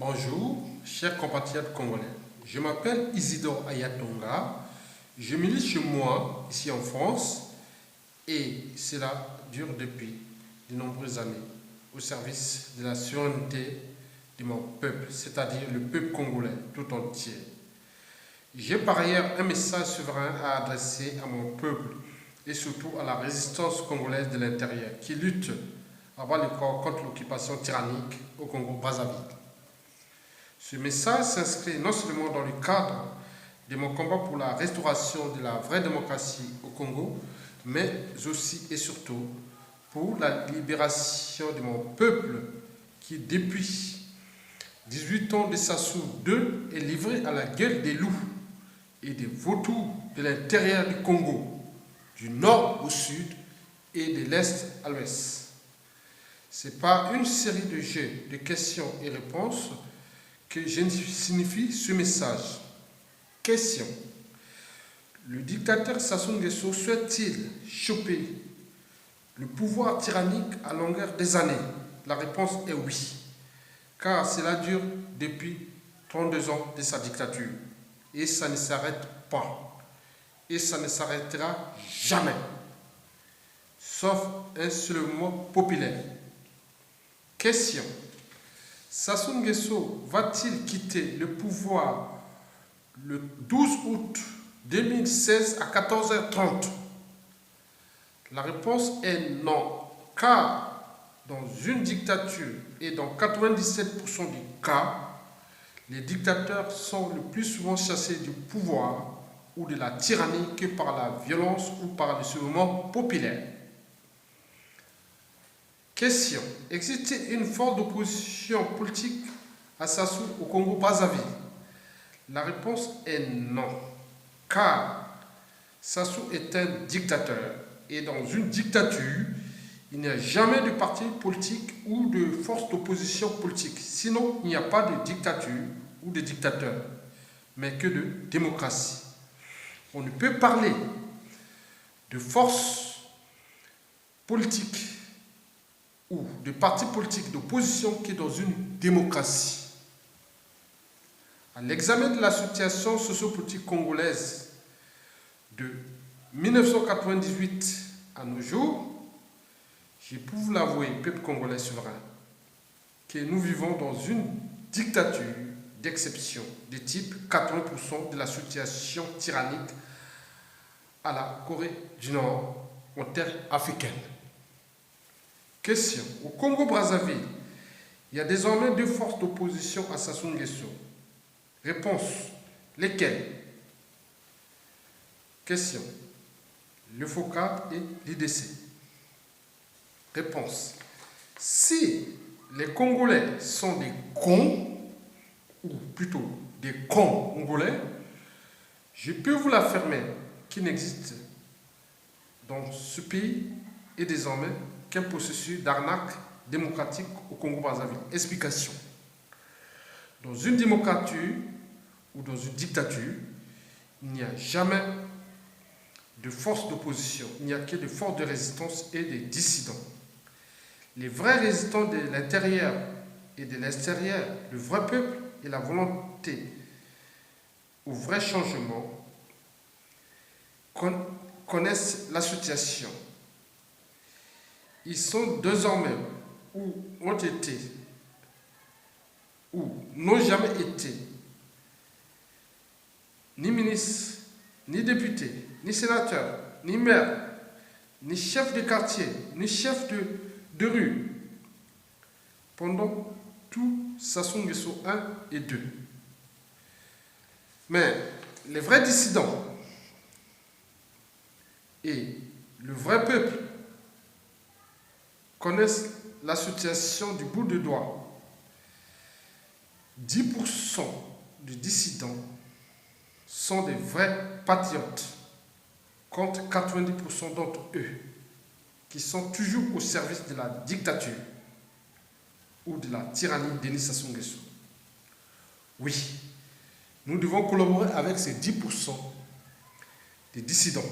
Bonjour, chers compatriotes congolais. Je m'appelle Isidore Ayatonga. Je milite chez moi, ici en France, et cela dure depuis de nombreuses années, au service de la souveraineté de mon peuple, c'est-à-dire le peuple congolais tout entier. J'ai par ailleurs un message souverain à adresser à mon peuple et surtout à la résistance congolaise de l'intérieur qui lutte à bras le corps contre l'occupation tyrannique au Congo-Brazzaville. Ce message s'inscrit non seulement dans le cadre de mon combat pour la restauration de la vraie démocratie au Congo, mais aussi et surtout pour la libération de mon peuple qui, depuis 18 ans de Sassou II, est livré à la gueule des loups et des vautours de l'intérieur du Congo, du nord au sud et de l'est à l'ouest. C'est par une série de jeux de questions et réponses que je signifie ce message. Question. Le dictateur Sassou Nguesso souhaite-t-il choper le pouvoir tyrannique à longueur des années? La réponse est oui, car cela dure depuis 32 ans de sa dictature. Et ça ne s'arrête pas. Et ça ne s'arrêtera jamais. Sauf un seul mot populaire. Question. Sassou Nguesso va-t-il quitter le pouvoir le 12 août 2016 à 14h30? La réponse est non, car dans une dictature et dans 97% des cas, les dictateurs sont le plus souvent chassés du pouvoir ou de la tyrannie que par la violence ou par le soulèvement populaire. Question. Existe-t-il une forte opposition politique à Sassou au Congo-Brazzaville? La réponse est non, car Sassou est un dictateur et dans une dictature, il n'y a jamais de parti politique ou de force d'opposition politique. Sinon, il n'y a pas de dictature ou de dictateur, mais que de démocratie. On ne peut parler de force politique ou de partis politiques d'opposition qui est dans une démocratie. À l'examen de la situation sociopolitique congolaise de 1998 à nos jours, je peux vous l'avouer, peuple congolais souverain, que nous vivons dans une dictature d'exception de type 80% de la situation tyrannique à la Corée du Nord, en terre africaine. Question. Au Congo-Brazzaville, il y a désormais deux forces d'opposition à Sassou Nguesso. Réponse. Lesquelles? Question. Le FOCAD et l'IDC. Réponse. Si les Congolais sont des cons, ou plutôt des cons congolais, je peux vous l'affirmer qu'il n'existe dans ce pays et désormais qu'un processus d'arnaque démocratique au Congo-Brazzaville. Explication. Dans une démocrature ou dans une dictature, il n'y a jamais de force d'opposition, il n'y a que des forces de résistance et des dissidents. Les vrais résistants de l'intérieur et de l'extérieur, le vrai peuple et la volonté au vrai changement connaissent la situation. Ils sont désormais ou ont été ou n'ont jamais été ni ministres, ni députés, ni sénateurs, ni maires, ni chefs de quartier, ni chefs de rue pendant tout Sassou Nguesso 1 et 2. Mais les vrais dissidents et le vrai peuple connaissent la situation du bout de doigt. 10% de dissidents sont des vrais patriotes, contre 90% d'entre eux qui sont toujours au service de la dictature ou de la tyrannie de Sassou Nguesso. Oui, nous devons collaborer avec ces 10% des dissidents.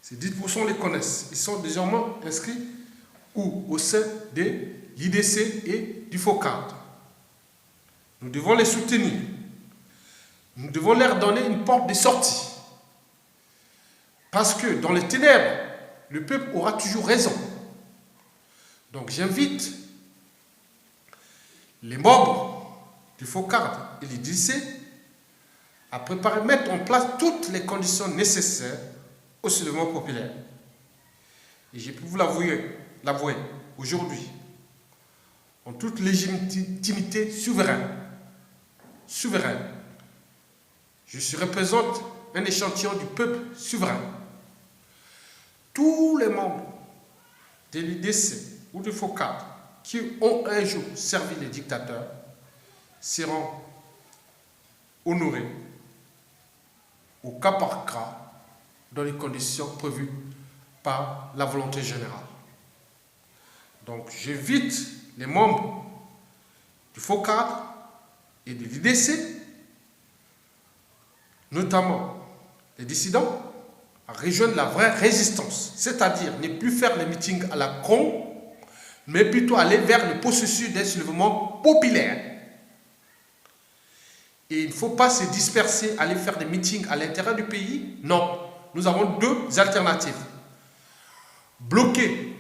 Ces 10% les connaissent. Ils sont désormais inscrits ou au sein de l'IDC et du FOCAD. Nous devons les soutenir. Nous devons leur donner une porte de sortie. Parce que dans les ténèbres, le peuple aura toujours raison. Donc j'invite les membres du FOCAD et les lycées à préparer, mettre en place toutes les conditions nécessaires au soulèvement populaire. Et j'ai pu vous l'avouer aujourd'hui, en toute légitimité souveraine, je représente un échantillon du peuple souverain. Tous les membres de l'IDC ou du FOCAD qui ont un jour servi les dictateurs seront honorés au cas par cas dans les conditions prévues par la volonté générale. Donc j'invite les membres du FOCAD et de l'IDC, notamment les dissidents, à rejoindre la vraie résistance, c'est-à-dire ne plus faire les meetings à la con, mais plutôt aller vers le processus d'un soulèvement populaire. Et il ne faut pas se disperser, aller faire des meetings à l'intérieur du pays. Non, nous avons deux alternatives. Bloquer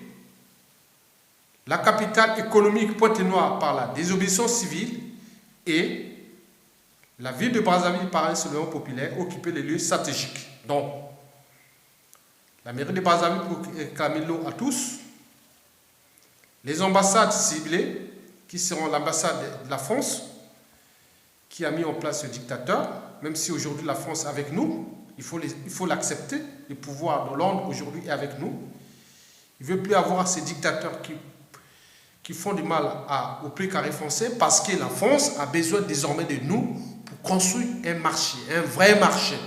la capitale économique Pointe-Noire par la désobéissance civile et la ville de Brazzaville par un soulèvement populaire, occuper les lieux stratégiques. Donc, la mairie de Brazzaville pour Camilo à tous, les ambassades ciblées, qui seront l'ambassade de la France, qui a mis en place ce dictateur, même si aujourd'hui la France est avec nous, il faut l'accepter, le pouvoir de Londres aujourd'hui est avec nous. Il ne veut plus avoir ces dictateurs qui font du mal au pays carré français, parce que la France a besoin désormais de nous pour construire un marché, un vrai marché,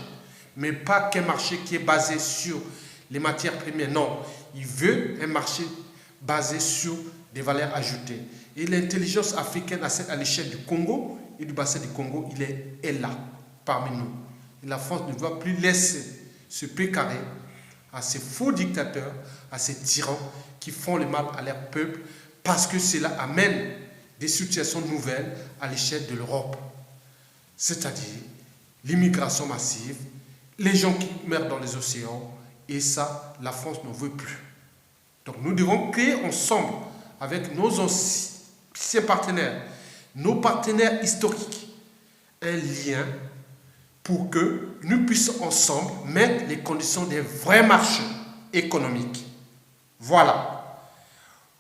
mais pas qu'un marché qui est basé sur les matières premières, non. Il veut un marché basé sur des valeurs ajoutées. Et l'intelligence africaine à l'échelle du Congo et du bassin du Congo, il est là, parmi nous. Et la France ne doit plus laisser ce pays carré à ces faux dictateurs, à ces tyrans qui font le mal à leur peuple, parce que cela amène des situations nouvelles à l'échelle de l'Europe. C'est-à-dire l'immigration massive, les gens qui meurent dans les océans, et ça, la France n'en veut plus. Donc nous devons créer ensemble, avec nos anciens partenaires, nos partenaires historiques, un lien pour que nous puissions ensemble mettre les conditions des vrais marchés économiques. Voilà.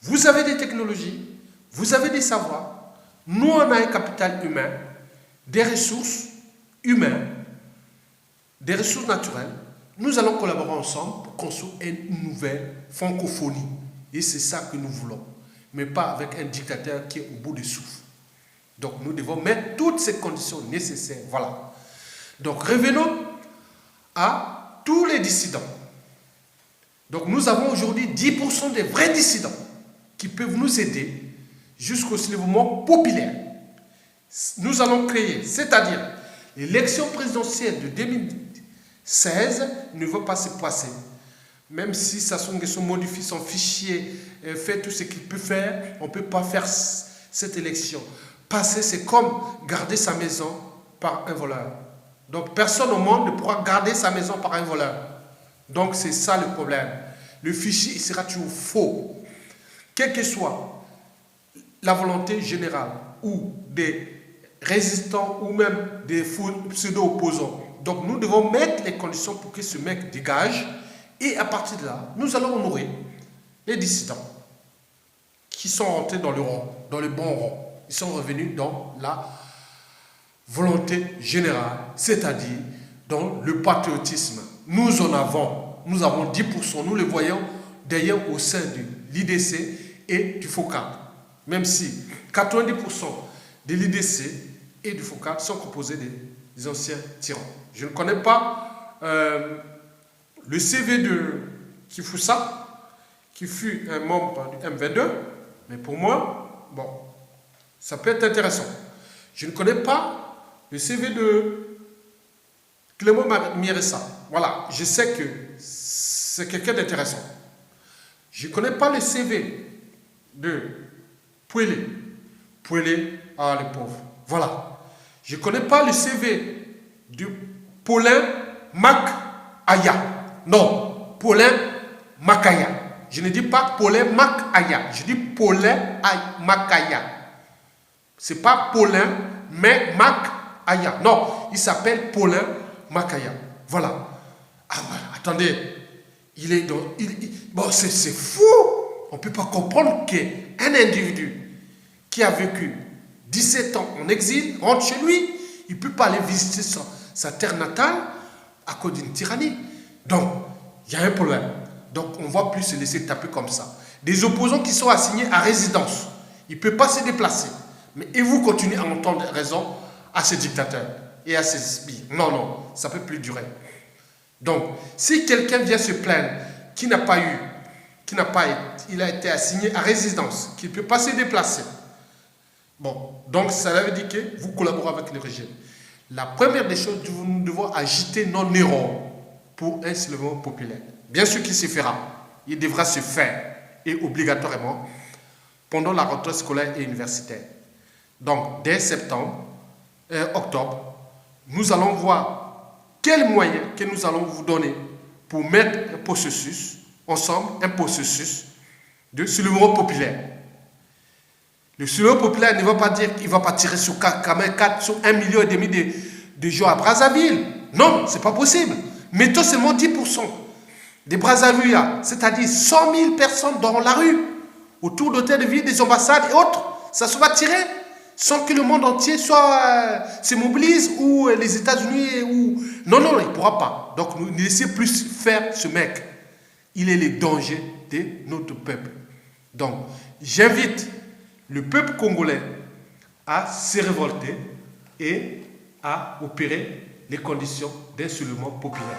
Vous avez des technologies, vous avez des savoirs, nous on a un capital humain, des ressources humaines, des ressources naturelles. Nous allons collaborer ensemble pour construire une nouvelle francophonie. Et c'est ça que nous voulons. Mais pas avec un dictateur qui est au bout du souffle. Donc nous devons mettre toutes ces conditions nécessaires. Voilà. Donc revenons à tous les dissidents. Donc nous avons aujourd'hui 10% des vrais dissidents qui peuvent nous aider jusqu'au soulèvement populaire. Nous allons créer, c'est-à-dire l'élection présidentielle de 2016 ne va pas se passer. Même si Sassou Nguesso modifie son fichier, fait tout ce qu'il peut faire, on ne peut pas faire cette élection. Passer, c'est comme garder sa maison par un voleur. Donc personne au monde ne pourra garder sa maison par un voleur. Donc c'est ça le problème. Le fichier il sera toujours faux. Quelle que soit la volonté générale ou des résistants ou même des pseudo-opposants. Donc nous devons mettre les conditions pour que ce mec dégage. Et à partir de là, nous allons honorer les dissidents qui sont rentrés dans le rang, dans le bon rang. Ils sont revenus dans la volonté générale, c'est-à-dire dans le patriotisme. Nous en avons, nous avons 10%, nous le voyons d'ailleurs au sein de l'IDC et du FOCAD. Même si 90% de l'IDC et du FOCAD sont composés des anciens tyrans. Je ne connais pas le CV de Kifoussa, qui fut un membre du M22, mais pour moi, bon, ça peut être intéressant. Je ne connais pas le CV de Clément Mieressa. Voilà, je sais que c'est quelqu'un d'intéressant. Je ne connais pas le CV de Pouélé. Pouélé, ah, le pauvre. Voilà. Je ne connais pas le CV du Paulin Mac Aya. Non, Paulin Macaya. Je ne dis pas Paulin Mac Aya. Je dis Paulin Macaya. Ce n'est pas Paulin, mais Mac Aya. Non, il s'appelle Paulin Macaya. Voilà. Ah voilà, attendez. Il est dans... bon, c'est fou. On ne peut pas comprendre qu'un individu qui a vécu 17 ans en exil rentre chez lui. Il ne peut pas aller visiter sa terre natale à cause d'une tyrannie. Donc, il y a un problème. Donc, on ne va plus se laisser taper comme ça. Des opposants qui sont assignés à résidence. Il ne peut pas se déplacer. Mais et vous continuez à entendre raison à ces dictateurs et à ces spies. Non, non, ça ne peut plus durer. Donc, si quelqu'un vient se plaindre il a été assigné à résidence, qu'il ne peut pas se déplacer. Bon, donc ça veut dire que vous collaborez avec le régime. La première des choses, nous devons agiter nos neurones pour un soulèvement populaire. Bien sûr qu'il se fera. Il devra se faire, et obligatoirement, pendant la rentrée scolaire et universitaire. Donc, dès octobre, nous allons voir quels moyens que nous allons vous donner pour mettre un processus, ensemble, un processus de soulèvement populaire. Le soulèvement populaire ne va pas dire qu'il ne va pas tirer sur 4 sur 1,5 million de gens à Brazzaville. Non, ce n'est pas possible. Mettons seulement 10% des Brazzaville, c'est-à-dire 100 000 personnes dans la rue, autour d'hôtels de ville, des ambassades et autres. Ça sera tiré sans que le monde entier se mobilise ou les États-Unis ou... Non, non, il ne pourra pas. Donc, ne laissez plus faire ce mec. Il est le danger de notre peuple. Donc, j'invite le peuple congolais à se révolter et à opérer les conditions d'un soulèvement populaire.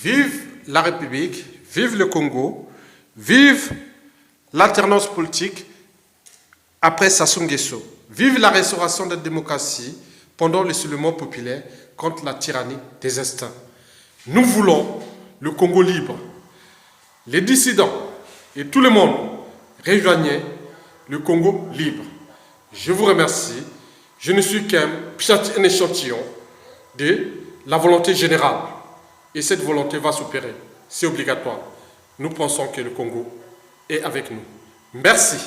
Vive la République, vive le Congo, vive l'alternance politique après Sassou Nguesso. Vive la restauration de la démocratie pendant le soulèvement populaire contre la tyrannie des instincts. Nous voulons le Congo libre. Les dissidents et tout le monde rejoignez le Congo libre. Je vous remercie. Je ne suis qu'un échantillon de la volonté générale. Et cette volonté va s'opérer. C'est obligatoire. Nous pensons que le Congo est avec nous. Merci.